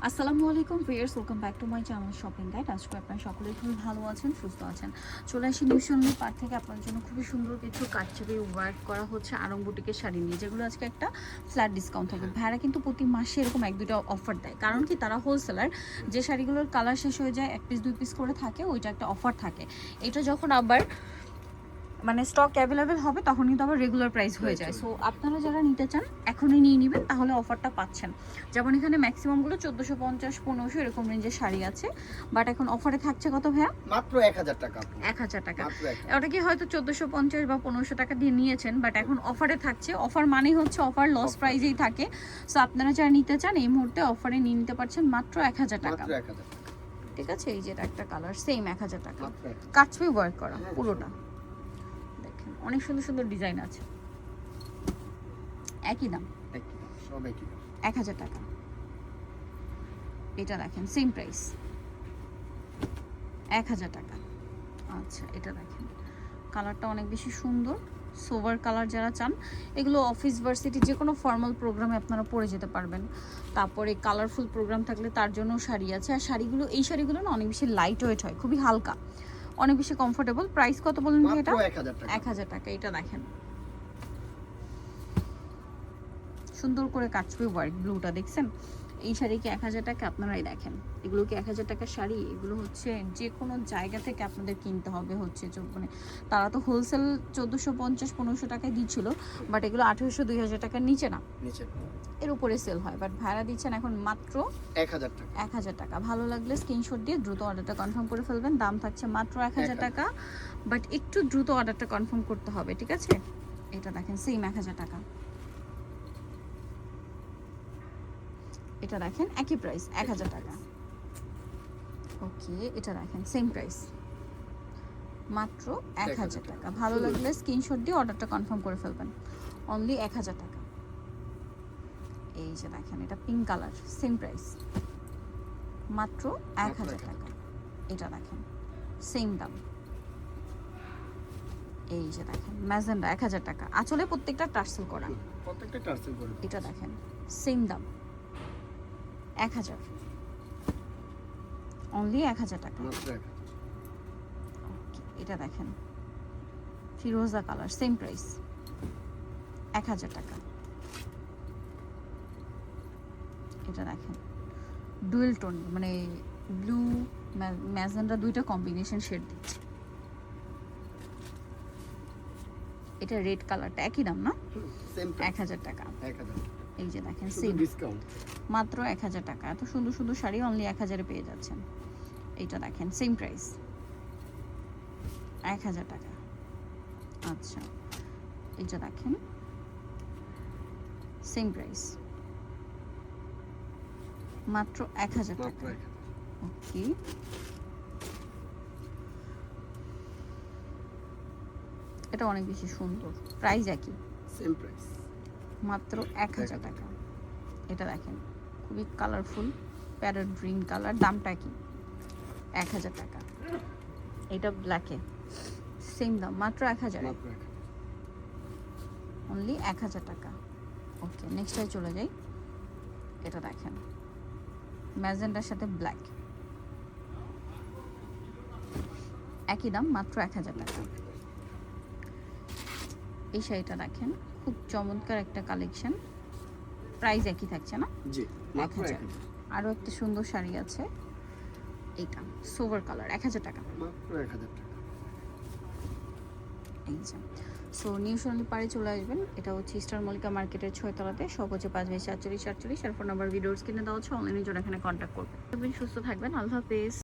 আসসালামু আলাইকুম viewers, welcome back to my channel shopping guide. আজকে আপনারা সকলেই খুবই ভালো আছেন, সুস্থ আছেন। চলে আসি নিউশনলি পার্ট থেকে আপনার জন্য খুবই সুন্দর কিছু কাটছবি ওয়ার্ক করা হচ্ছে আরং বুটিকের শাড়ি নিয়ে, যেগুলো আজকে একটা ফ্ল্যাট ডিসকাউন্ট থাকবে। ভাড়া কিন্তু প্রতি মাসে এরকম এক দুটো অফার দেয়, কারণ কি তারা হোলসেলার। যে শাড়িগুলোর কালার শেষ হয়ে যায়, এক পিস দুই পিস করে থাকে, ওইটা একটা অফার থাকে। এটা যখন আবার মানে স্টক অ্যাভেলেবেল হবে তখন কিন্তু আবার রেগুলার প্রাইস হয়ে যায়। সো আপনারা যারা নিতে চান এখনই নিয়ে নেবেন, তাহলে অফারটা পাচ্ছেন। যেমন এখানে ম্যাক্সিমামগুলো 1450 1500 এরকম রেঞ্জের শাড়ি আছে, বাট এখন অফারে থাকছে কত ভাইয়া? মাত্র 1000 টাকা। 1000 টাকা। ওটা কি হয়তো 1450 বা 1500 টাকা দিয়ে নিয়েছেন, বাট এখন অফারে থাকছে। অফার মানেই হচ্ছে অফার লস প্রাইজেই থাকে। সো আপনারা যারা নিতে চান এই মুহূর্তে অফারে নিয়ে নিতে পারছেন মাত্র 1000 টাকা। ঠিক আছে, এই যে এটা একটা কালার, সেম 1000 টাকা, কাটছবি ওয়ার্ক করা পুরোটা। অনেক সুন্দর সুন্দর ডিজাইন আছে, একই দাম, সব একই দাম, 1000 টাকা। এটা দেখেন সেম প্রাইস, 1000 টাকা। আচ্ছা, এটা দেখেন কালারটা অনেক বেশি সুন্দর, সোভার কালার। যারা চান এগুলো অফিস ভার্সিটি যে কোনো ফর্মাল প্রোগ্রামে আপনারা পরে যেতে পারবেন। তারপরে কালারফুল প্রোগ্রাম থাকলে তার জন্য শাড়ি আছে। আর শাড়িগুলো, এই শাড়িগুলো না অনেক বেশি লাইট ওয়েট হয়, খুবই হালকা, অনেক বেশি কমফোর্টেবল। প্রাইস কত বলেন ভাই এটা? 1000 টাকা। এটা দেখেন সুন্দর করে কাটছবি ওয়ার্ক, ব্লুটা দেখছেন। এই শাড়ি কি 1000 টাকা? আপনারাই দেখেন, এগুলো কি 1000 টাকার শাড়ি? এগুলো হচ্ছে যে কোনো জায়গা থেকে আপনাদের কিনতে হবে হচ্ছে, মানে তারা তো হোলসেল 1450 1500 টাকায় দিচ্ছিল, বাট এগুলো 1800 2000 টাকার নিচে না, এর উপরে সেল হয়। বাট ভাড়া দিচ্ছেন এখন মাত্র 1000 টাকা। 1000 টাকা। ভালো লাগলে স্ক্রিনশট দিয়ে দ্রুত অর্ডারটা কনফার্ম করে ফেলবেন। দাম থাকছে মাত্র 1000 টাকা, বাট একটু দ্রুত অর্ডারটা কনফার্ম করতে হবে, ঠিক আছে? এটা দেখেন সেম 1000 টাকা। এটা দেখেন একই প্রাইস, 1000 টাকা। ওকে, এটা দেখেন সেম প্রাইস, মাত্র 1000 টাকা। ভালো লাগলে স্ক্রিনশট দিয়ে অর্ডারটা কনফার্ম করে ফেলবেন, অনলি 1000 টাকা। এই যে দেখেন এটা পিঙ্ক কালার, সেম প্রাইস, মাত্র 1000 টাকা। এটা দেখেন সেম দাম। এই যে দেখেন ম্যাজেন্ডা, 1000 টাকা। আসলে প্রত্যেকটা টার্সেল করা, প্রত্যেকটা টার্সেল করে। এটা দেখেন সেম দাম, 1000, অনলি 1000 টাকা। মাত্র 1000। এটা দেখেন ফিরোজা কালার, সেম প্রাইস, 1000 টাকা। এটা দেখেন ডুয়েল টোন, মানে ব্লু ম্যাজেন্ডা দুইটা কম্বিনেশন শেড দিচ্ছে। এটা রেড কালারটা একই দাম না? সেম 1000 টাকা। 1000। এই যে দেখেন শুধু সেম ডিসকাউন্ট, মাত্র 1000 টাকা। এত সুন্দর সুন্দর শাড়ি অনলি 1000 এ পেয়ে যাচ্ছেন। এইটা দেখেন সেম প্রাইস, 1000 টাকা। আচ্ছা, এইটা দেখেন সেম প্রাইস, মাত্র 1000 মাত্র টাকা। 1000। ওকে, এটা অনেক বেশি সুন্দর, প্রাইস একই, সেম প্রাইস, মাত্র 1000 টাকা। এটা দেখেন খুবই কালারফুল প্যারট গ্রিন কালার, দামটা কি? 1000 টাকা। এটা ব্ল্যাকে, সেম দাম, মাত্র 1000, মাত্র 1000। অনলি 1000 টাকা। ওকে, নেক্সটটায় চলে যাই। এটা দেখেন ম্যাজেন্ডার সাথে ব্ল্যাক, একই দাম, মাত্র 1000 টাকা। এই শাড়িটা দেখেন খুব চমৎকার একটা কালেকশন, প্রাইস একই থাকছে না? জি, মাত্র 1000। 1000। আরও একটা সুন্দর শাড়ি আছে, এইটা সোভার কালার, 1000 টাকা। মাত্র 1000 টাকা। এই যে, সো নিউ সোনালী পাড়ে চলে আসবেন। এটা হচ্ছে স্টার মল্লিকা মার্কেটের 6 তলাতে। সব হচ্ছে 5/47 আর ফোন নাম্বার ভিডিওস কিনে দেওয়া হচ্ছে, অনলাইনে জন্য এখানে কন্ট্যাক্ট করবেন। সুস্থ থাকবেন, আল্লাহ হাফেজ।